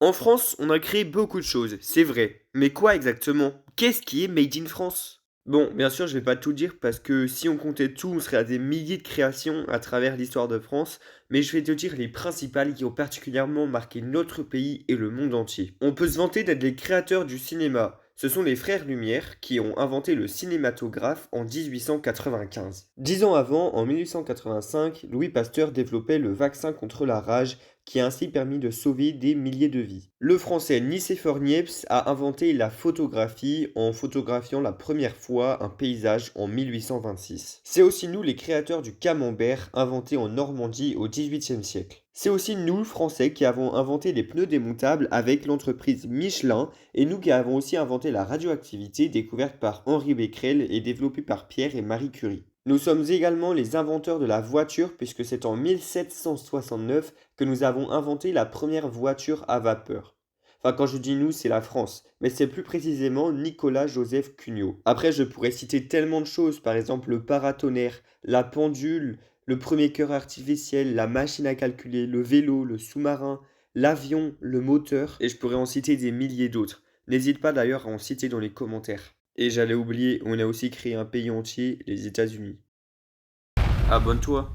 En France, on a créé beaucoup de choses, c'est vrai. Mais quoi exactement? Qu'est-ce qui est Made in France? Bon, bien sûr, je vais pas tout dire parce que si on comptait tout, on serait à des milliers de créations à travers l'histoire de France, mais je vais te dire les principales qui ont particulièrement marqué notre pays et le monde entier. On peut se vanter d'être les créateurs du cinéma. Ce sont les frères Lumière qui ont inventé le cinématographe en 1895. 10 ans avant, en 1885, Louis Pasteur développait le vaccin contre la rage qui a ainsi permis de sauver des milliers de vies. Le français Nicéphore Niepce a inventé la photographie en photographiant la première fois un paysage en 1826. C'est aussi nous les créateurs du camembert inventé en Normandie au XVIIIe siècle. C'est aussi nous, Français, qui avons inventé les pneus démontables avec l'entreprise Michelin et nous qui avons aussi inventé la radioactivité découverte par Henri Becquerel et développée par Pierre et Marie Curie. Nous sommes également les inventeurs de la voiture puisque c'est en 1769 que nous avons inventé la première voiture à vapeur. Enfin, quand je dis nous, c'est la France, mais c'est plus précisément Nicolas-Joseph Cugnot. Après, je pourrais citer tellement de choses, par exemple le paratonnerre, la pendule, le premier cœur artificiel, la machine à calculer, le vélo, le sous-marin, l'avion, le moteur, et je pourrais en citer des milliers d'autres. N'hésite pas d'ailleurs à en citer dans les commentaires. Et j'allais oublier, on a aussi créé un pays entier, les États-Unis. Abonne-toi.